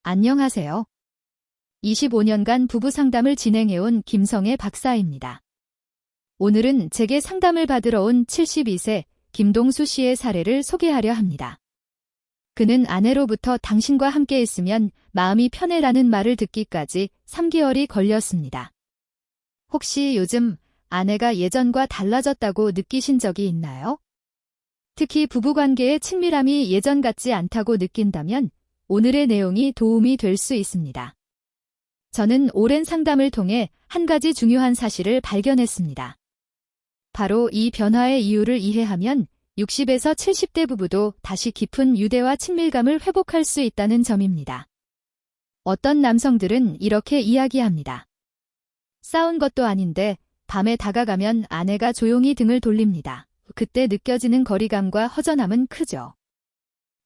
안녕하세요. 25년간 부부 상담을 진행해온 김성애 박사입니다. 오늘은 제게 상담을 받으러 온 72세 김동수 씨의 사례를 소개하려 합니다. 그는 아내로부터 당신과 함께 있으면 마음이 편해라는 말을 듣기까지 3개월이 걸렸습니다. 혹시 요즘 아내가 예전과 달라졌다고 느끼신 적이 있나요? 특히 부부관계의 친밀함이 예전 같지 않다고 느낀다면 오늘의 내용이 도움이 될 수 있습니다. 저는 오랜 상담을 통해 한 가지 중요한 사실을 발견했습니다. 바로 이 변화의 이유를 이해하면 60에서 70대 부부도 다시 깊은 유대와 친밀감을 회복할 수 있다는 점입니다. 어떤 남성들은 이렇게 이야기합니다. 싸운 것도 아닌데 밤에 다가가면 아내가 조용히 등을 돌립니다. 그때 느껴지는 거리감과 허전함은 크죠.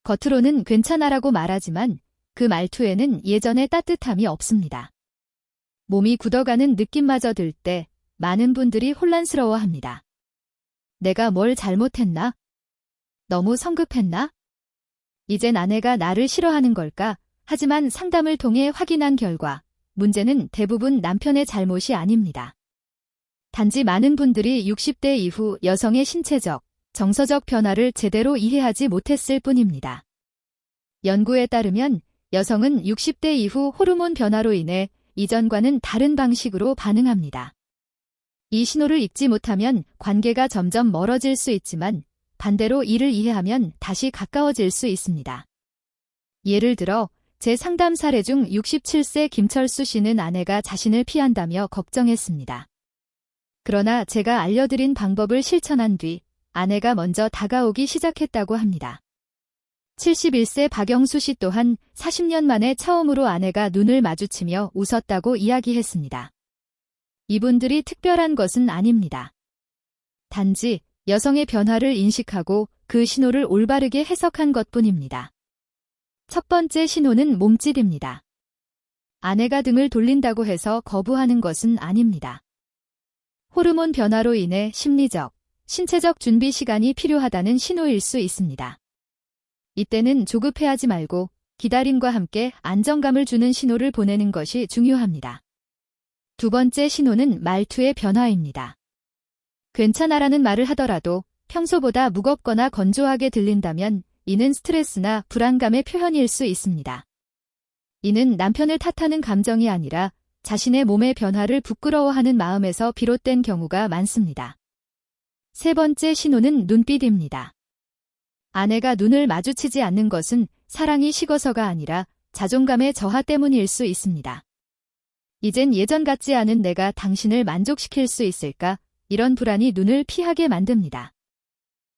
겉으로는 괜찮아라고 말하지만 그 말투에는 예전의 따뜻함이 없습니다. 몸이 굳어가는 느낌마저 들 때 많은 분들이 혼란스러워합니다. 내가 뭘 잘못했나? 너무 성급했나? 이젠 아내가 나를 싫어하는 걸까? 하지만 상담을 통해 확인한 결과 문제는 대부분 남편의 잘못이 아닙니다. 단지 많은 분들이 60대 이후 여성의 신체적, 정서적 변화를 제대로 이해하지 못했을 뿐입니다. 연구에 따르면 여성은 60대 이후 호르몬 변화로 인해 이전과는 다른 방식으로 반응합니다. 이 신호를 읽지 못하면 관계가 점점 멀어질 수 있지만 반대로 이를 이해하면 다시 가까워질 수 있습니다. 예를 들어 제 상담 사례 중 67세 김철수 씨는 아내가 자신을 피한다며 걱정했습니다. 그러나 제가 알려드린 방법을 실천한 뒤 아내가 먼저 다가오기 시작했다고 합니다. 71세 박영수 씨 또한 40년 만에 처음으로 아내가 눈을 마주치며 웃었다고 이야기했습니다. 이분들이 특별한 것은 아닙니다. 단지 여성의 변화를 인식하고 그 신호를 올바르게 해석한 것뿐입니다. 첫 번째 신호는 몸짓입니다. 아내가 등을 돌린다고 해서 거부하는 것은 아닙니다. 호르몬 변화로 인해 심리적, 신체적 준비 시간이 필요하다는 신호일 수 있습니다. 이때는 조급해하지 말고 기다림과 함께 안정감을 주는 신호를 보내는 것이 중요합니다. 두 번째 신호는 말투의 변화입니다. 괜찮아라는 말을 하더라도 평소보다 무겁거나 건조하게 들린다면 이는 스트레스나 불안감의 표현일 수 있습니다. 이는 남편을 탓하는 감정이 아니라 자신의 몸의 변화를 부끄러워하는 마음에서 비롯된 경우가 많습니다. 세 번째 신호는 눈빛입니다. 아내가 눈을 마주치지 않는 것은 사랑이 식어서가 아니라 자존감의 저하 때문일 수 있습니다. 이젠 예전 같지 않은 내가 당신을 만족시킬 수 있을까? 이런 불안이 눈을 피하게 만듭니다.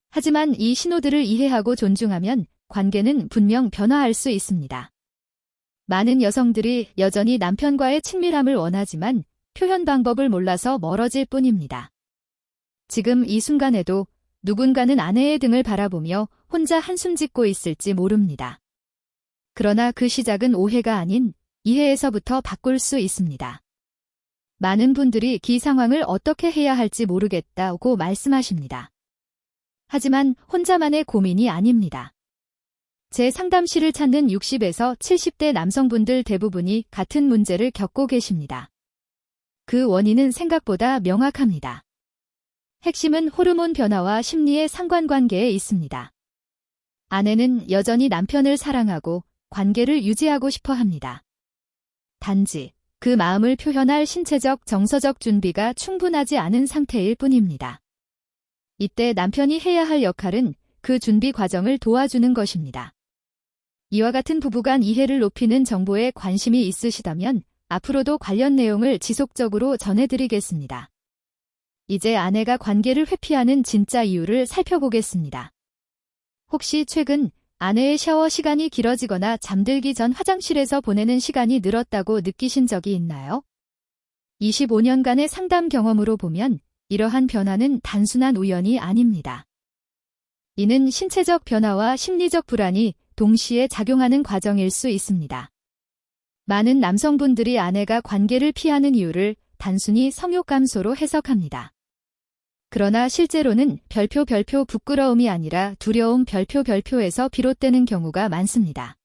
하지만 이 신호들을 이해하고 존중하면 관계는 분명 변화할 수 있습니다. 많은 여성들이 여전히 남편과의 친밀함을 원하지만 표현 방법을 몰라서 멀어질 뿐입니다. 지금 이 순간에도 누군가는 아내의 등을 바라보며 혼자 한숨 짓고 있을지 모릅니다. 그러나 그 시작은 오해가 아닌 이해에서부터 바꿀 수 있습니다. 많은 분들이 그 상황을 어떻게 해야 할지 모르겠다고 말씀하십니다. 하지만 혼자만의 고민이 아닙니다. 제 상담실을 찾는 60에서 70대 남성분들 대부분이 같은 문제를 겪고 계십니다. 그 원인은 생각보다 명확합니다. 핵심은 호르몬 변화와 심리의 상관관계에 있습니다. 아내는 여전히 남편을 사랑하고 관계를 유지하고 싶어 합니다. 단지 그 마음을 표현할 신체적, 정서적 준비가 충분하지 않은 상태일 뿐입니다. 이때 남편이 해야 할 역할은 그 준비 과정을 도와주는 것입니다. 이와 같은 부부간 이해를 높이는 정보에 관심이 있으시다면 앞으로도 관련 내용을 지속적으로 전해드리겠습니다. 이제 아내가 관계를 회피하는 진짜 이유를 살펴보겠습니다. 혹시 최근 아내의 샤워 시간이 길어지거나 잠들기 전 화장실에서 보내는 시간이 늘었다고 느끼신 적이 있나요? 25년간의 상담 경험으로 보면 이러한 변화는 단순한 우연이 아닙니다. 이는 신체적 변화와 심리적 불안이 동시에 작용하는 과정일 수 있습니다. 많은 남성분들이 아내가 관계를 피하는 이유를 단순히 성욕 감소로 해석합니다. 그러나 실제로는 별표 부끄러움이 아니라 두려움 별표에서 비롯되는 경우가 많습니다.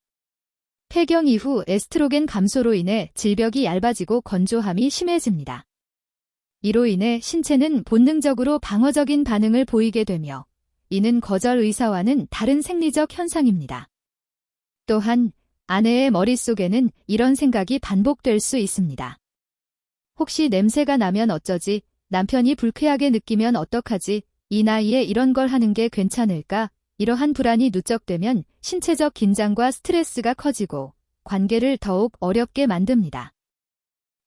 폐경 이후 에스트로겐 감소로 인해 질벽이 얇아지고 건조함이 심해집니다. 이로 인해 신체는 본능적으로 방어적인 반응을 보이게 되며 이는 거절 의사와는 다른 생리적 현상입니다. 또한 아내의 머릿속에는 이런 생각이 반복될 수 있습니다. 혹시 냄새가 나면 어쩌지? 남편이 불쾌하게 느끼면 어떡하지? 이 나이에 이런 걸 하는 게 괜찮을까? 이러한 불안이 누적되면 신체적 긴장과 스트레스가 커지고 관계를 더욱 어렵게 만듭니다.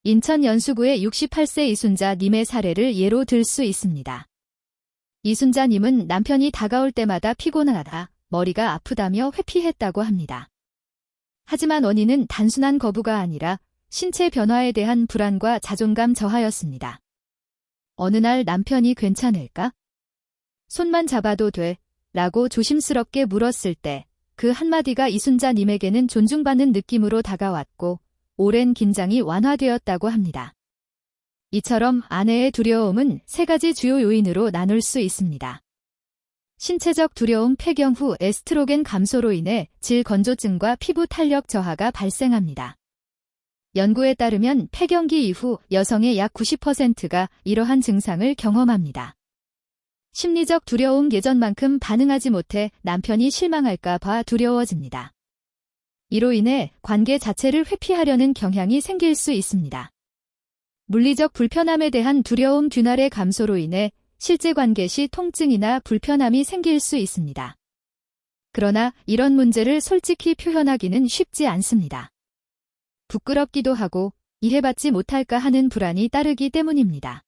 인천 연수구의 68세 이순자님의 사례를 예로 들 수 있습니다. 이순자님은 남편이 다가올 때마다 피곤하다, 머리가 아프다며 회피했다고 합니다. 하지만 원인은 단순한 거부가 아니라 신체 변화에 대한 불안과 자존감 저하였습니다. 어느 날 남편이 괜찮을까? 손만 잡아도 돼? 라고 조심스럽게 물었을 때 그 한마디가 이순자님에게는 존중받는 느낌으로 다가왔고 오랜 긴장이 완화되었다고 합니다. 이처럼 아내의 두려움은 3가지 주요 요인으로 나눌 수 있습니다. 신체적 두려움. 폐경 후 에스트로겐 감소로 인해 질건조증과 피부 탄력 저하가 발생합니다. 연구에 따르면 폐경기 이후 여성의 약 90%가 이러한 증상을 경험합니다. 심리적 두려움. 예전만큼 반응하지 못해 남편이 실망할까 봐 두려워집니다. 이로 인해 관계 자체를 회피하려는 경향이 생길 수 있습니다. 물리적 불편함에 대한 두려움. 균열의 감소로 인해 실제 관계 시 통증이나 불편함이 생길 수 있습니다. 그러나 이런 문제를 솔직히 표현하기는 쉽지 않습니다. 부끄럽기도 하고 이해받지 못할까 하는 불안이 따르기 때문입니다.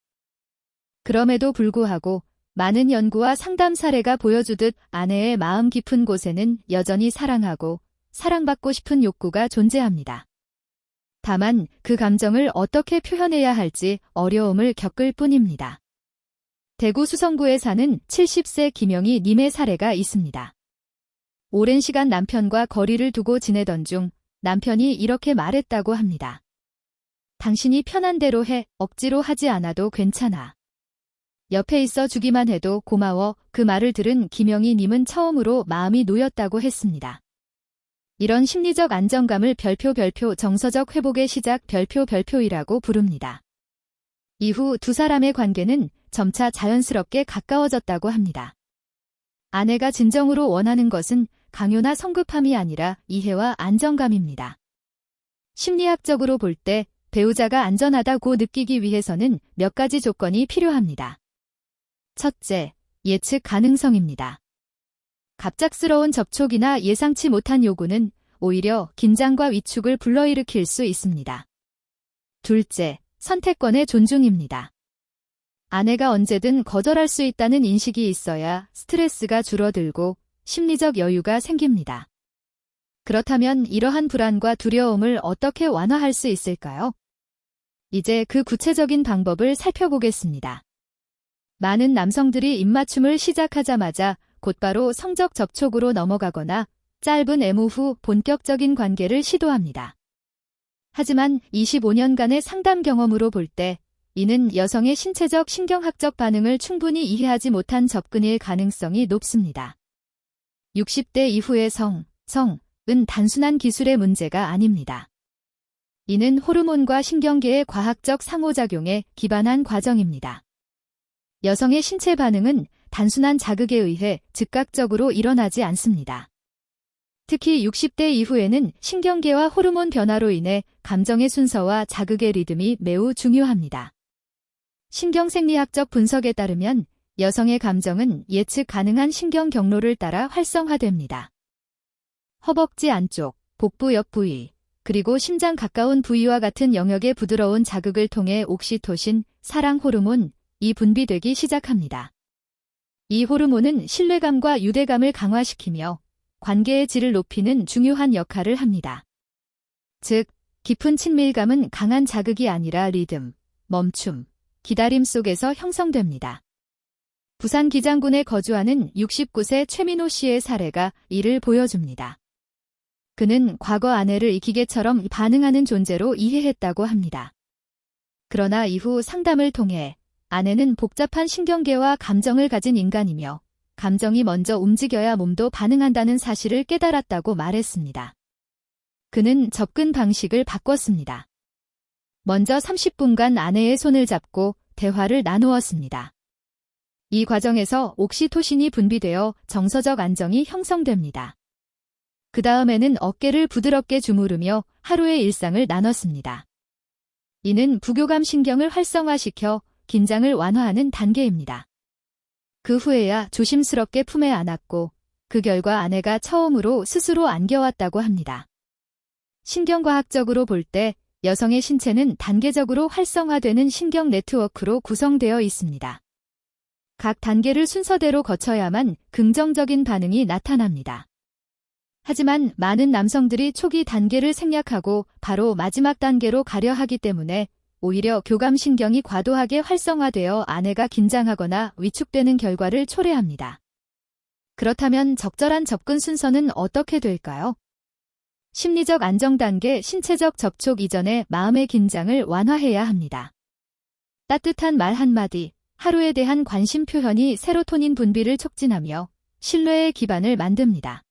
그럼에도 불구하고 많은 연구와 상담 사례가 보여주듯 아내의 마음 깊은 곳에는 여전히 사랑하고 사랑받고 싶은 욕구가 존재합니다. 다만 그 감정을 어떻게 표현해야 할지 어려움을 겪을 뿐입니다. 대구 수성구에 사는 70세 김영희 님의 사례가 있습니다. 오랜 시간 남편과 거리를 두고 지내던 중 남편이 이렇게 말했다고 합니다. 당신이 편한 대로 해. 억지로 하지 않아도 괜찮아. 옆에 있어 주기만 해도 고마워. 그 말을 들은 김영희 님은 처음으로 마음이 놓였다고 했습니다. 이런 심리적 안정감을 별표 정서적 회복의 시작 별표이라고 부릅니다. 이후 두 사람의 관계는 점차 자연스럽게 가까워졌다고 합니다. 아내가 진정으로 원하는 것은 강요나 성급함이 아니라 이해와 안정감입니다. 심리학적으로 볼 때 배우자가 안전하다고 느끼기 위해서는 몇 가지 조건이 필요합니다. 첫째, 예측 가능성입니다. 갑작스러운 접촉이나 예상치 못한 요구는 오히려 긴장과 위축을 불러일으킬 수 있습니다. 둘째, 선택권의 존중입니다. 아내가 언제든 거절할 수 있다는 인식이 있어야 스트레스가 줄어들고 심리적 여유가 생깁니다. 그렇다면 이러한 불안과 두려움을 어떻게 완화할 수 있을까요? 이제 그 구체적인 방법을 살펴보겠습니다. 많은 남성들이 입맞춤을 시작하자마자 곧바로 성적 접촉으로 넘어가거나 짧은 애무 후 본격적인 관계를 시도합니다. 하지만 25년간의 상담 경험으로 볼 때 이는 여성의 신체적 신경학적 반응을 충분히 이해하지 못한 접근일 가능성이 높습니다. 60대 이후의 성은 단순한 기술의 문제가 아닙니다. 이는 호르몬과 신경계의 과학적 상호작용에 기반한 과정입니다. 여성의 신체 반응은 단순한 자극에 의해 즉각적으로 일어나지 않습니다. 특히 60대 이후에는 신경계와 호르몬 변화로 인해 감정의 순서와 자극의 리듬이 매우 중요합니다. 신경생리학적 분석에 따르면 여성의 감정은 예측 가능한 신경 경로를 따라 활성화됩니다. 허벅지 안쪽, 복부 옆 부위, 그리고 심장 가까운 부위와 같은 영역의 부드러운 자극을 통해 옥시토신, 사랑 호르몬, 이 분비되기 시작합니다. 이 호르몬은 신뢰감과 유대감을 강화시키며 관계의 질을 높이는 중요한 역할을 합니다. 즉, 깊은 친밀감은 강한 자극이 아니라 리듬, 멈춤, 기다림 속에서 형성됩니다. 부산 기장군에 거주하는 69세 최민호 씨의 사례가 이를 보여줍니다. 그는 과거 아내를 기계처럼 반응하는 존재로 이해했다고 합니다. 그러나 이후 상담을 통해 아내는 복잡한 신경계와 감정을 가진 인간이며 감정이 먼저 움직여야 몸도 반응한다는 사실을 깨달았다고 말했습니다. 그는 접근 방식을 바꿨습니다. 먼저 30분간 아내의 손을 잡고 대화를 나누었습니다. 이 과정에서 옥시토신이 분비되어 정서적 안정이 형성됩니다. 그 다음에는 어깨를 부드럽게 주무르며 하루의 일상을 나눴습니다. 이는 부교감 신경을 활성화시켜 긴장을 완화하는 단계입니다. 그 후에야 조심스럽게 품에 안았고 그 결과 아내가 처음으로 스스로 안겨왔다고 합니다. 신경과학적으로 볼 때 여성의 신체는 단계적으로 활성화되는 신경 네트워크로 구성되어 있습니다. 각 단계를 순서대로 거쳐야만 긍정적인 반응이 나타납니다. 하지만 많은 남성들이 초기 단계를 생략하고 바로 마지막 단계로 가려 하기 때문에 오히려 교감신경이 과도하게 활성화되어 아내가 긴장하거나 위축되는 결과를 초래합니다. 그렇다면 적절한 접근 순서는 어떻게 될까요? 심리적 안정 단계, 신체적 접촉 이전에 마음의 긴장을 완화해야 합니다. 따뜻한 말 한마디, 하루에 대한 관심 표현이 세로토닌 분비를 촉진하며 신뢰의 기반을 만듭니다.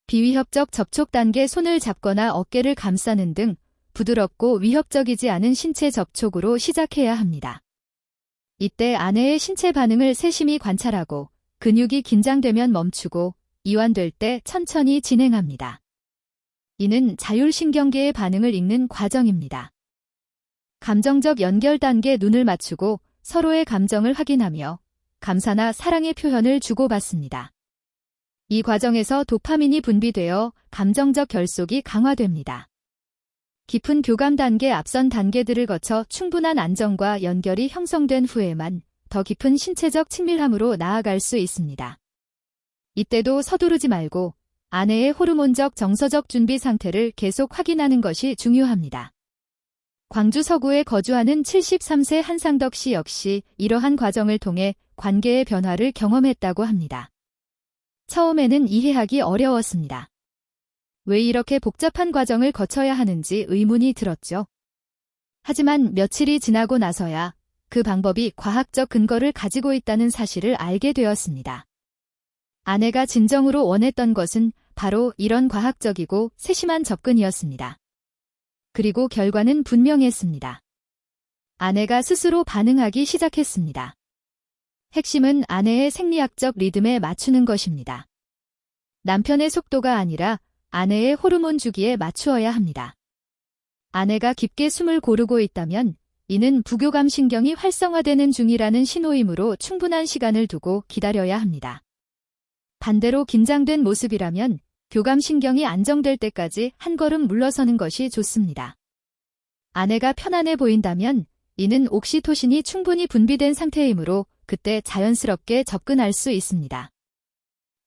비위협적 접촉 단계, 손을 잡거나 어깨를 감싸는 등 부드럽고 위협적이지 않은 신체 접촉으로 시작해야 합니다. 이때 아내의 신체 반응을 세심히 관찰하고 근육이 긴장되면 멈추고 이완될 때 천천히 진행합니다. 이는 자율신경계의 반응을 읽는 과정입니다. 감정적 연결 단계, 눈을 맞추고 서로의 감정을 확인하며 감사나 사랑의 표현을 주고받습니다. 이 과정에서 도파민이 분비되어 감정적 결속이 강화됩니다. 깊은 교감 단계, 앞선 단계들을 거쳐 충분한 안정과 연결이 형성된 후에만 더 깊은 신체적 친밀함으로 나아갈 수 있습니다. 이때도 서두르지 말고 아내의 호르몬적 정서적 준비 상태를 계속 확인하는 것이 중요합니다. 광주 서구에 거주하는 73세 한상덕 씨 역시 이러한 과정을 통해 관계의 변화를 경험했다고 합니다. 처음에는 이해하기 어려웠습니다. 왜 이렇게 복잡한 과정을 거쳐야 하는지 의문이 들었죠. 하지만 며칠이 지나고 나서야 그 방법이 과학적 근거를 가지고 있다는 사실을 알게 되었습니다. 아내가 진정으로 원했던 것은 바로 이런 과학적이고 세심한 접근이었습니다. 그리고 결과는 분명했습니다. 아내가 스스로 반응하기 시작했습니다. 핵심은 아내의 생리학적 리듬에 맞추는 것입니다. 남편의 속도가 아니라 아내의 호르몬 주기에 맞추어야 합니다. 아내가 깊게 숨을 고르고 있다면 이는 부교감 신경이 활성화되는 중이라는 신호이므로 충분한 시간을 두고 기다려야 합니다. 반대로 긴장된 모습이라면 교감 신경이 안정될 때까지 한 걸음 물러서는 것이 좋습니다. 아내가 편안해 보인다면 이는 옥시토신이 충분히 분비된 상태이므로 그때 자연스럽게 접근할 수 있습니다.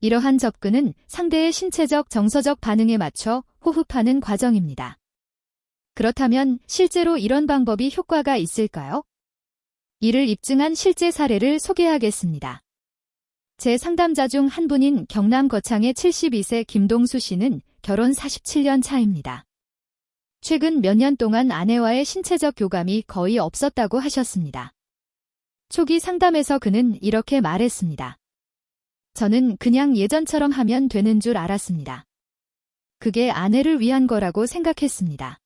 이러한 접근은 상대의 신체적 정서적 반응에 맞춰 호흡하는 과정입니다. 그렇다면 실제로 이런 방법이 효과가 있을까요? 이를 입증한 실제 사례를 소개하겠습니다. 제 상담자 중 한 분인 경남 거창의 72세 김동수 씨는 결혼 47년 차입니다. 최근 몇 년 동안 아내와의 신체적 교감이 거의 없었다고 하셨습니다. 초기 상담에서 그는 이렇게 말했습니다. 저는 그냥 예전처럼 하면 되는 줄 알았습니다. 그게 아내를 위한 거라고 생각했습니다.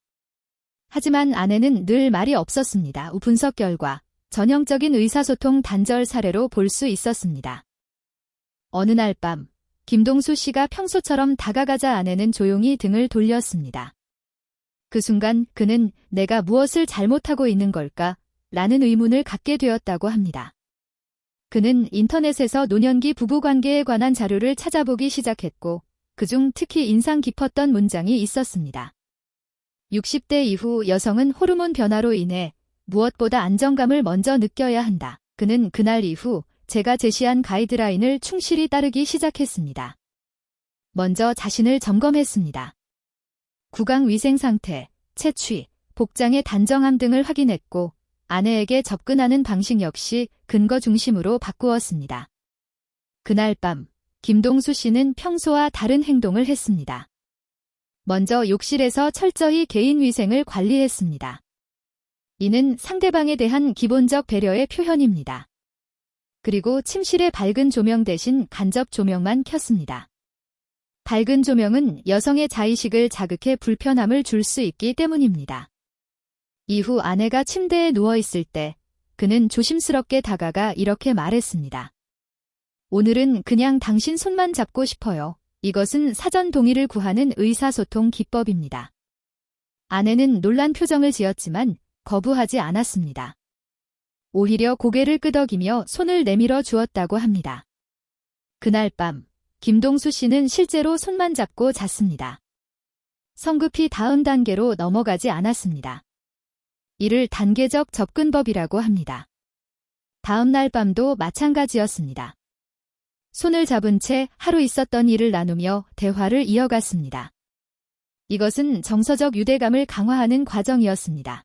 하지만 아내는 늘 말이 없었습니다. 분석 결과 전형적인 의사소통 단절 사례로 볼 수 있었습니다. 어느 날 밤, 김동수 씨가 평소처럼 다가가자 아내는 조용히 등을 돌렸습니다. 그 순간 그는 내가 무엇을 잘못하고 있는 걸까? 라는 의문을 갖게 되었다고 합니다. 그는 인터넷에서 노년기 부부관계에 관한 자료를 찾아보기 시작했고 그중 특히 인상 깊었던 문장이 있었습니다. 60대 이후 여성은 호르몬 변화로 인해 무엇보다 안정감을 먼저 느껴야 한다. 그는 그날 이후 제가 제시한 가이드라인을 충실히 따르기 시작했습니다. 먼저 자신을 점검했습니다. 구강 위생 상태, 체취, 복장의 단정함 등을 확인했고 아내에게 접근하는 방식 역시 근거 중심으로 바꾸었습니다. 그날 밤, 김동수 씨는 평소와 다른 행동을 했습니다. 먼저 욕실에서 철저히 개인 위생을 관리했습니다. 이는 상대방에 대한 기본적 배려의 표현입니다. 그리고 침실의 밝은 조명 대신 간접 조명만 켰습니다. 밝은 조명은 여성의 자의식을 자극해 불편함을 줄 수 있기 때문입니다. 이후 아내가 침대에 누워있을 때 그는 조심스럽게 다가가 이렇게 말했습니다. 오늘은 그냥 당신 손만 잡고 싶어요. 이것은 사전 동의를 구하는 의사소통 기법입니다. 아내는 놀란 표정을 지었지만 거부하지 않았습니다. 오히려 고개를 끄덕이며 손을 내밀어 주었다고 합니다. 그날 밤 김동수 씨는 실제로 손만 잡고 잤습니다. 성급히 다음 단계로 넘어가지 않았습니다. 이를 단계적 접근법이라고 합니다. 다음 날 밤도 마찬가지였습니다. 손을 잡은 채 하루 있었던 일을 나누며 대화를 이어갔습니다. 이것은 정서적 유대감을 강화하는 과정이었습니다.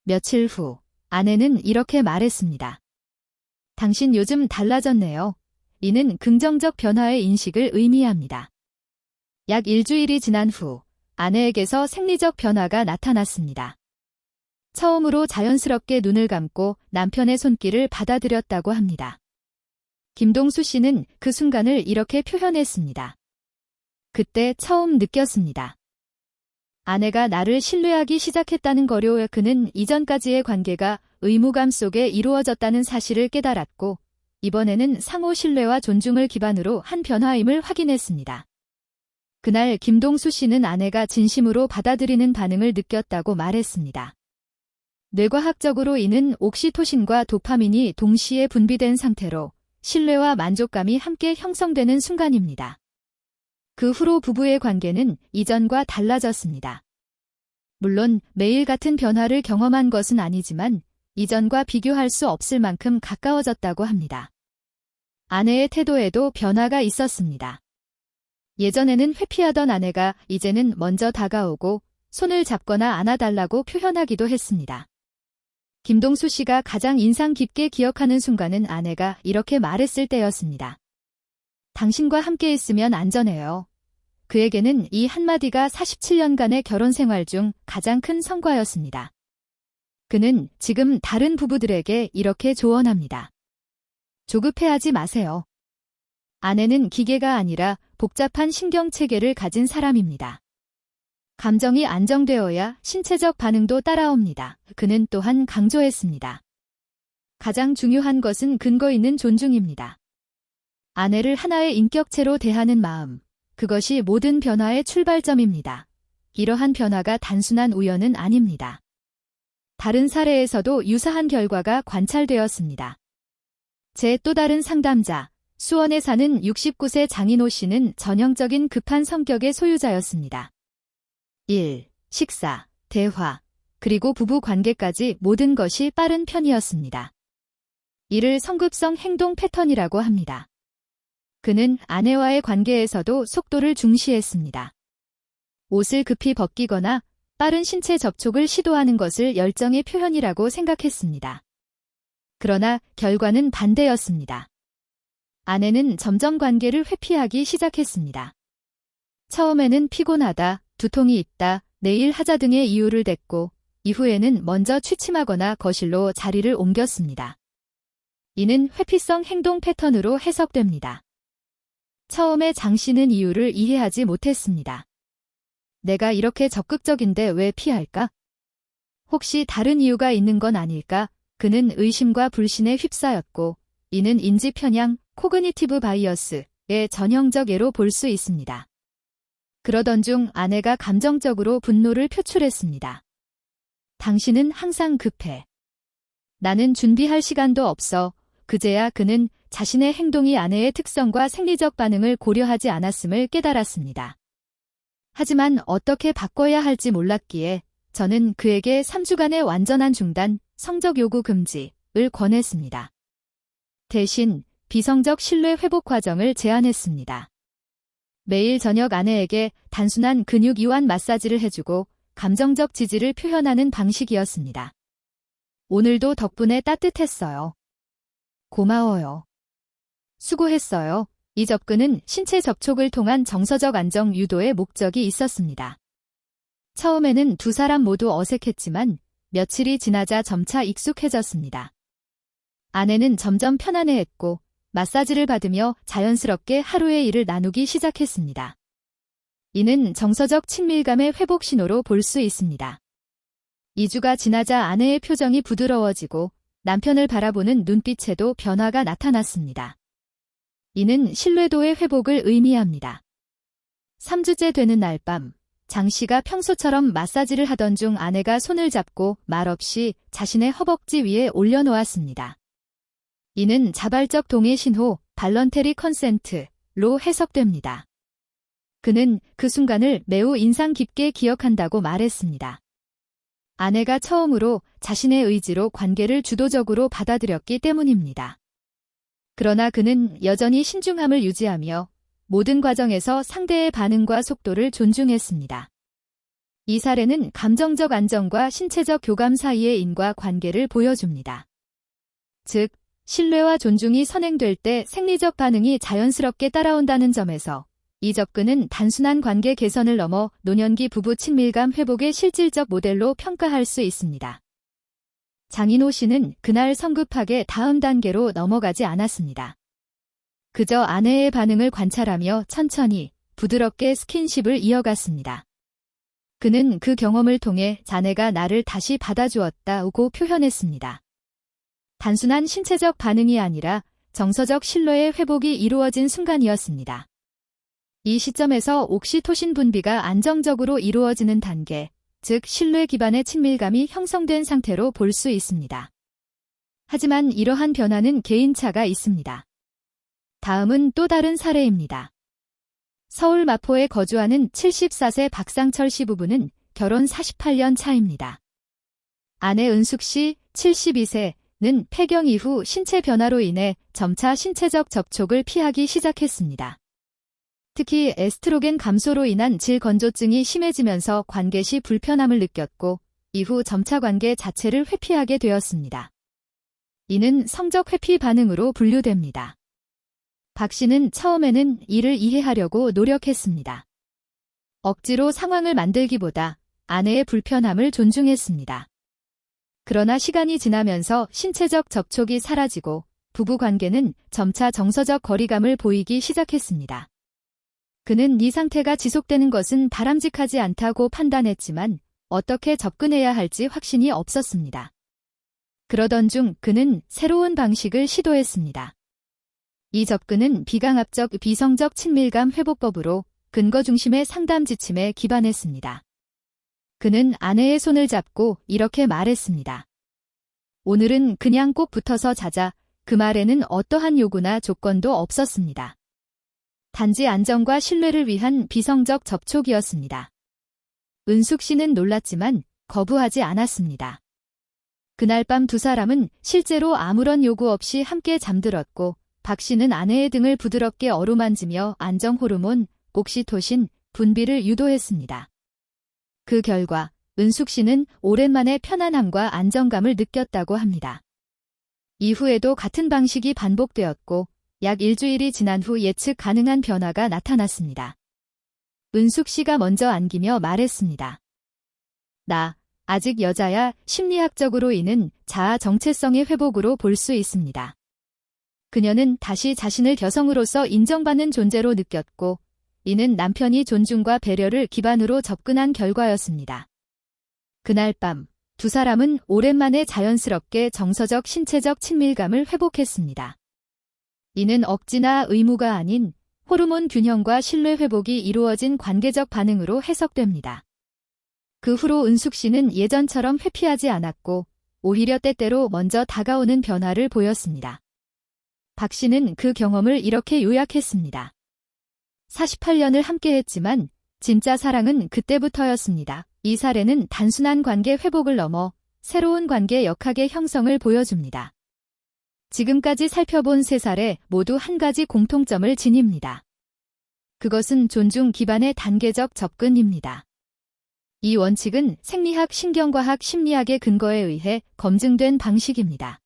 며칠 후 아내는 이렇게 말했습니다. 당신 요즘 달라졌네요. 이는 긍정적 변화의 인식을 의미합니다. 약 일주일이 지난 후 아내에게서 생리적 변화가 나타났습니다. 처음으로 자연스럽게 눈을 감고 남편의 손길을 받아들였다고 합니다. 김동수 씨는 그 순간을 이렇게 표현했습니다. 그때 처음 느꼈습니다. 아내가 나를 신뢰하기 시작했다는 거요. 그는 이전까지의 관계가 의무감 속에 이루어졌다는 사실을 깨달았고 이번에는 상호 신뢰와 존중을 기반으로 한 변화임을 확인했습니다. 그날 김동수 씨는 아내가 진심으로 받아들이는 반응을 느꼈다고 말했습니다. 뇌과학적으로 이는 옥시토신과 도파민이 동시에 분비된 상태로 신뢰와 만족감이 함께 형성되는 순간입니다. 그 후로 부부의 관계는 이전과 달라졌습니다. 물론 매일 같은 변화를 경험한 것은 아니지만 이전과 비교할 수 없을 만큼 가까워졌다고 합니다. 아내의 태도에도 변화가 있었습니다. 예전에는 회피하던 아내가 이제는 먼저 다가오고 손을 잡거나 안아달라고 표현하기도 했습니다. 김동수 씨가 가장 인상 깊게 기억하는 순간은 아내가 이렇게 말했을 때였습니다. 당신과 함께 있으면 안전해요. 그에게는 이 한마디가 47년간의 결혼 생활 중 가장 큰 성과였습니다. 그는 지금 다른 부부들에게 이렇게 조언합니다. 조급해하지 마세요. 아내는 기계가 아니라 복잡한 신경체계를 가진 사람입니다. 감정이 안정되어야 신체적 반응도 따라옵니다. 그는 또한 강조했습니다. 가장 중요한 것은 근거 있는 존중입니다. 아내를 하나의 인격체로 대하는 마음, 그것이 모든 변화의 출발점입니다. 이러한 변화가 단순한 우연은 아닙니다. 다른 사례에서도 유사한 결과가 관찰되었습니다. 제 또 다른 상담자, 수원에 사는 69세 장인호 씨는 전형적인 급한 성격의 소유자였습니다. 일, 식사, 대화, 그리고 부부 관계까지 모든 것이 빠른 편이었습니다. 이를 성급성 행동 패턴이라고 합니다. 그는 아내와의 관계에서도 속도를 중시했습니다. 옷을 급히 벗기거나 빠른 신체 접촉을 시도하는 것을 열정의 표현이라고 생각했습니다. 그러나 결과는 반대였습니다. 아내는 점점 관계를 회피하기 시작했습니다. 처음에는 피곤하다, 두통이 있다, 내일 하자 등의 이유를 댔고 이후에는 먼저 취침하거나 거실로 자리를 옮겼습니다. 이는 회피성 행동 패턴으로 해석됩니다. 처음에 장 씨는 이유를 이해하지 못했습니다. 내가 이렇게 적극적인데 왜 피할까? 혹시 다른 이유가 있는 건 아닐까? 그는 의심과 불신에 휩싸였고 이는 인지 편향, 코그니티브 바이어스의 전형적 예로 볼 수 있습니다. 그러던 중 아내가 감정적으로 분노를 표출했습니다. 당신은 항상 급해. 나는 준비할 시간도 없어. 그제야 그는 자신의 행동이 아내의 특성과 생리적 반응을 고려하지 않았음을 깨달았습니다. 하지만 어떻게 바꿔야 할지 몰랐기에 저는 그에게 3주간의 완전한 중단, 성적 요구 금지를 권했습니다. 대신 비성적 신뢰 회복 과정을 제안했습니다. 매일 저녁 아내에게 단순한 근육 이완 마사지를 해주고 감정적 지지를 표현하는 방식이었습니다. 오늘도 덕분에 따뜻했어요. 고마워요. 수고했어요. 이 접근은 신체 접촉을 통한 정서적 안정 유도의 목적이 있었습니다. 처음에는 두 사람 모두 어색했지만 며칠이 지나자 점차 익숙해졌습니다. 아내는 점점 편안해했고 마사지를 받으며 자연스럽게 하루의 일을 나누기 시작했습니다. 이는 정서적 친밀감의 회복 신호로 볼 수 있습니다. 2주가 지나자 아내의 표정이 부드러워지고 남편을 바라보는 눈빛에도 변화가 나타났습니다. 이는 신뢰도의 회복을 의미합니다. 3주째 되는 날 밤, 장 씨가 평소처럼 마사지를 하던 중 아내가 손을 잡고 말없이 자신의 허벅지 위에 올려놓았습니다. 이는 자발적 동의 신호, 발런테리 컨센트로 해석됩니다. 그는 그 순간을 매우 인상 깊게 기억한다고 말했습니다. 아내가 처음으로 자신의 의지로 관계를 주도적으로 받아들였기 때문입니다. 그러나 그는 여전히 신중함을 유지하며 모든 과정에서 상대의 반응과 속도를 존중했습니다. 이 사례는 감정적 안정과 신체적 교감 사이의 인과관계를 보여줍니다. 즉, 신뢰와 존중이 선행될 때 생리적 반응이 자연스럽게 따라온다는 점에서 이 접근은 단순한 관계 개선을 넘어 노년기 부부 친밀감 회복의 실질적 모델로 평가할 수 있습니다. 장인호 씨는 그날 성급하게 다음 단계로 넘어가지 않았습니다. 그저 아내의 반응을 관찰하며 천천히 부드럽게 스킨십을 이어갔습니다. 그는 그 경험을 통해 자네가 나를 다시 받아주었다고 표현했습니다. 단순한 신체적 반응이 아니라 정서적 신뢰의 회복이 이루어진 순간이었습니다. 이 시점에서 옥시토신 분비가 안정적으로 이루어지는 단계, 즉 신뢰 기반의 친밀감이 형성된 상태로 볼 수 있습니다. 하지만 이러한 변화는 개인차가 있습니다. 다음은 또 다른 사례입니다. 서울 마포에 거주하는 74세 박상철 씨 부부는 결혼 48년 차입니다. 아내 은숙 씨 72세는 폐경 이후 신체 변화로 인해 점차 신체적 접촉을 피하기 시작했습니다. 특히 에스트로겐 감소로 인한 질 건조증이 심해지면서 관계 시 불편함을 느꼈고 이후 점차 관계 자체를 회피하게 되었습니다. 이는 성적 회피 반응으로 분류됩니다. 박 씨는 처음에는 이를 이해하려고 노력했습니다. 억지로 상황을 만들기보다 아내의 불편함을 존중했습니다. 그러나 시간이 지나면서 신체적 접촉이 사라지고 부부 관계는 점차 정서적 거리감을 보이기 시작했습니다. 그는 이 상태가 지속되는 것은 바람직하지 않다고 판단했지만 어떻게 접근해야 할지 확신이 없었습니다. 그러던 중 그는 새로운 방식을 시도했습니다. 이 접근은 비강압적 비성적 친밀감 회복법으로 근거 중심의 상담 지침에 기반했습니다. 그는 아내의 손을 잡고 이렇게 말했습니다. 오늘은 그냥 꼭 붙어서 자자. 그 말에는 어떠한 요구나 조건도 없었습니다. 단지 안정과 신뢰를 위한 비성적 접촉이었습니다. 은숙 씨는 놀랐지만 거부하지 않았습니다. 그날 밤 두 사람은 실제로 아무런 요구 없이 함께 잠들었고 박 씨는 아내의 등을 부드럽게 어루만지며 안정 호르몬, 옥시토신, 분비를 유도했습니다. 그 결과 은숙 씨는 오랜만에 편안함과 안정감을 느꼈다고 합니다. 이후에도 같은 방식이 반복되었고 약 일주일이 지난 후 예측 가능한 변화가 나타났습니다. 은숙 씨가 먼저 안기며 말했습니다. 나, 아직 여자야. 심리학적으로 이는 자아 정체성의 회복으로 볼 수 있습니다. 그녀는 다시 자신을 여성으로서 인정받는 존재로 느꼈고 이는 남편이 존중과 배려를 기반으로 접근한 결과였습니다. 그날 밤 두 사람은 오랜만에 자연스럽게 정서적 신체적 친밀감을 회복했습니다. 이는 억지나 의무가 아닌 호르몬 균형과 신뢰 회복이 이루어진 관계적 반응으로 해석됩니다. 그 후로 은숙 씨는 예전처럼 회피하지 않았고 오히려 때때로 먼저 다가오는 변화를 보였습니다. 박 씨는 그 경험을 이렇게 요약했습니다. 48년을 함께했지만 진짜 사랑은 그때부터였습니다. 이 사례는 단순한 관계 회복을 넘어 새로운 관계 역학의 형성을 보여줍니다. 지금까지 살펴본 세 사례 모두 한 가지 공통점을 지닙니다. 그것은 존중 기반의 단계적 접근입니다. 이 원칙은 생리학, 신경과학, 심리학의 근거에 의해 검증된 방식입니다.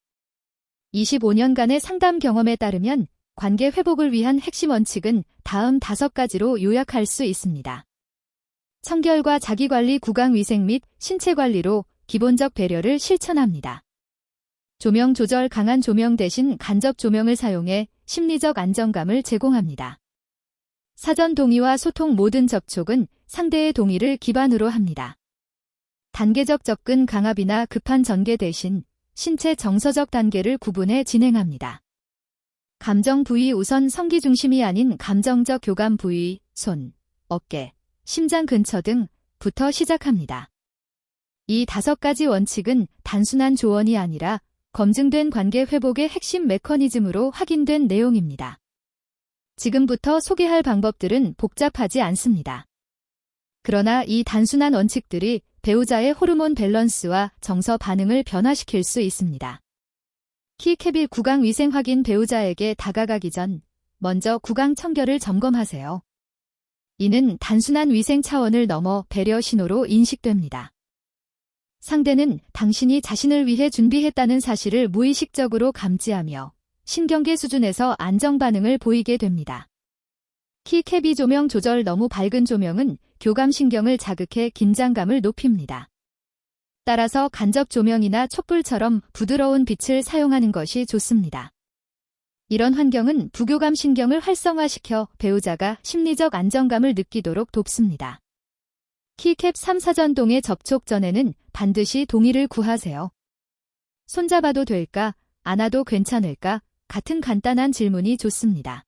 25년간의 상담 경험에 따르면 관계 회복을 위한 핵심 원칙은 다음 5가지로 요약할 수 있습니다. 청결과 자기관리, 구강위생 및 신체관리로 기본적 배려를 실천합니다. 조명 조절, 강한 조명 대신 간접 조명을 사용해 심리적 안정감을 제공합니다. 사전 동의와 소통 모든 접촉은 상대의 동의를 기반으로 합니다. 단계적 접근 강압이나 급한 전개 대신 신체 정서적 단계를 구분해 진행합니다. 감정 부위 우선 성기 중심이 아닌 감정적 교감 부위, 손, 어깨, 심장 근처 등부터 시작합니다. 이 5가지 원칙은 단순한 조언이 아니라 검증된 관계 회복의 핵심 메커니즘으로 확인된 내용입니다. 지금부터 소개할 방법들은 복잡하지 않습니다. 그러나 이 단순한 원칙들이 배우자의 호르몬 밸런스와 정서 반응을 변화시킬 수 있습니다. 키캡일 구강 위생 확인. 배우자에게 다가가기 전 먼저 구강 청결을 점검하세요. 이는 단순한 위생 차원을 넘어 배려 신호로 인식됩니다. 상대는 당신이 자신을 위해 준비했다는 사실을 무의식적으로 감지하며 신경계 수준에서 안정 반응을 보이게 됩니다. 키캡이 조명 조절. 너무 밝은 조명은 교감신경을 자극해 긴장감을 높입니다. 따라서 간접 조명이나 촛불처럼 부드러운 빛을 사용하는 것이 좋습니다. 이런 환경은 부교감신경을 활성화시켜 배우자가 심리적 안정감을 느끼도록 돕습니다. 키캡 3. 사전 동의 접촉 전에는 반드시 동의를 구하세요. 손잡아도 될까? 안아도 괜찮을까? 같은 간단한 질문이 좋습니다.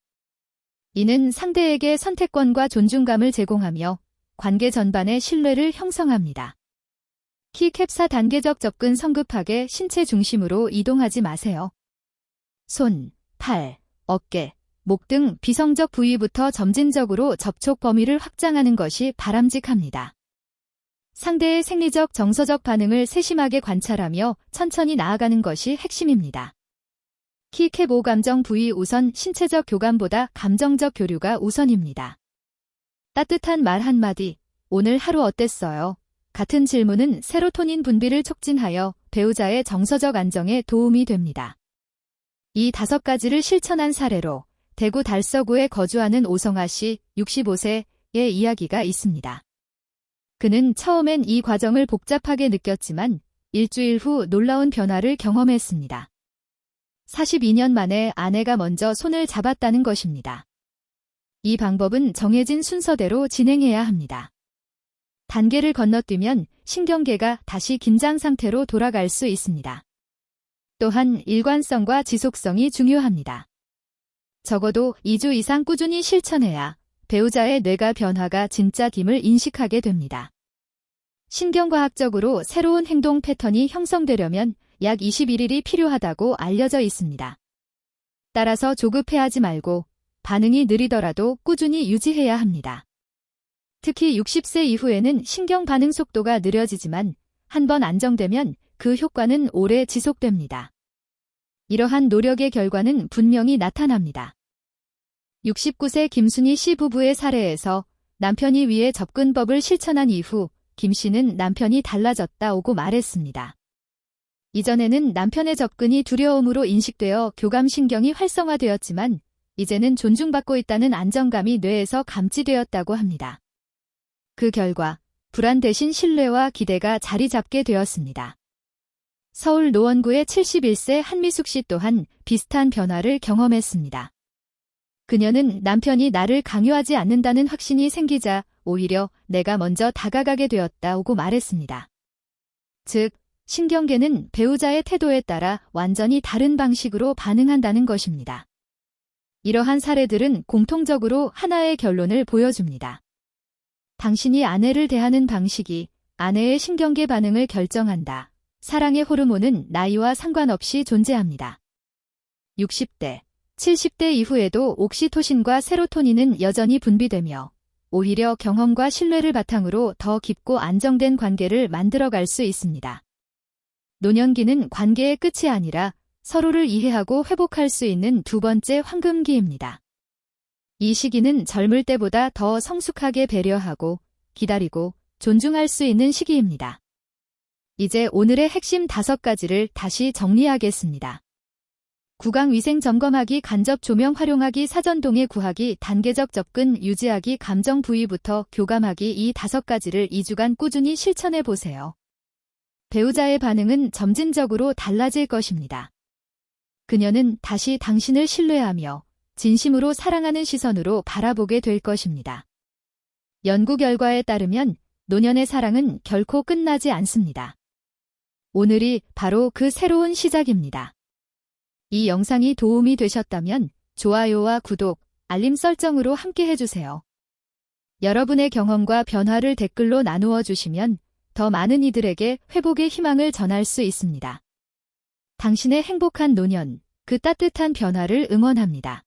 이는 상대에게 선택권과 존중감을 제공하며 관계 전반의 신뢰를 형성합니다. 키캡 4. 단계적 접근. 성급하게 신체 중심으로 이동하지 마세요. 손, 팔, 어깨, 목 등 비성적 부위부터 점진적으로 접촉 범위를 확장하는 것이 바람직합니다. 상대의 생리적 정서적 반응을 세심하게 관찰하며 천천히 나아가는 것이 핵심입니다. 키캡 5. 감정 부위. 우선 신체적 교감보다 감정적 교류가 우선입니다. 따뜻한 말 한마디, 오늘 하루 어땠어요? 같은 질문은 세로토닌 분비를 촉진하여 배우자의 정서적 안정에 도움이 됩니다. 이 5가지를 실천한 사례로 대구 달서구에 거주하는 오성아 씨, 65세의 이야기가 있습니다. 그는 처음엔 이 과정을 복잡하게 느꼈지만 일주일 후 놀라운 변화를 경험했습니다. 42년 만에 아내가 먼저 손을 잡았다는 것입니다. 이 방법은 정해진 순서대로 진행해야 합니다. 단계를 건너뛰면 신경계가 다시 긴장 상태로 돌아갈 수 있습니다. 또한 일관성과 지속성이 중요합니다. 적어도 2주 이상 꾸준히 실천해야 배우자의 뇌가 변화가 진짜임을 인식하게 됩니다. 신경과학적으로 새로운 행동 패턴이 형성되려면 약 21일이 필요하다고 알려져 있습니다. 따라서 조급해하지 말고 반응이 느리더라도 꾸준히 유지해야 합니다. 특히 60세 이후에는 신경 반응 속도가 느려지지만 한번 안정되면 그 효과는 오래 지속됩니다. 이러한 노력의 결과는 분명히 나타납니다. 69세 김순희 씨 부부의 사례에서 남편이 위해 접근법을 실천한 이후 김 씨는 남편이 달라졌다고 말했습니다. 이전에는 남편의 접근이 두려움으로 인식되어 교감신경이 활성화되었지만 이제는 존중받고 있다는 안정감이 뇌에서 감지되었다고 합니다. 그 결과 불안 대신 신뢰와 기대가 자리 잡게 되었습니다. 서울 노원구의 71세 한미숙 씨 또한 비슷한 변화를 경험했습니다. 그녀는 남편이 나를 강요하지 않는다는 확신이 생기자 오히려 내가 먼저 다가가게 되었다고 말했습니다. 즉, 신경계는 배우자의 태도에 따라 완전히 다른 방식으로 반응한다는 것입니다. 이러한 사례들은 공통적으로 하나의 결론을 보여줍니다. 당신이 아내를 대하는 방식이 아내의 신경계 반응을 결정한다. 사랑의 호르몬은 나이와 상관없이 존재합니다. 60대, 70대 이후에도 옥시토신과 세로토닌은 여전히 분비되며 오히려 경험과 신뢰를 바탕으로 더 깊고 안정된 관계를 만들어갈 수 있습니다. 노년기는 관계의 끝이 아니라 서로를 이해하고 회복할 수 있는 두 번째 황금기입니다. 이 시기는 젊을 때보다 더 성숙하게 배려하고 기다리고 존중할 수 있는 시기입니다. 이제 오늘의 핵심 5가지를 다시 정리하겠습니다. 구강위생 점검하기, 간접 조명 활용하기, 사전 동의 구하기, 단계적 접근 유지하기, 감정 부위부터 교감하기. 이 5가지를 2주간 꾸준히 실천해 보세요. 배우자의 반응은 점진적으로 달라질 것입니다. 그녀는 다시 당신을 신뢰하며 진심으로 사랑하는 시선으로 바라보게 될 것입니다. 연구 결과에 따르면 노년의 사랑은 결코 끝나지 않습니다. 오늘이 바로 그 새로운 시작입니다. 이 영상이 도움이 되셨다면 좋아요와 구독, 알림 설정으로 함께 해주세요. 여러분의 경험과 변화를 댓글로 나누어 주시면 더 많은 이들에게 회복의 희망을 전할 수 있습니다. 당신의 행복한 노년, 그 따뜻한 변화를 응원합니다.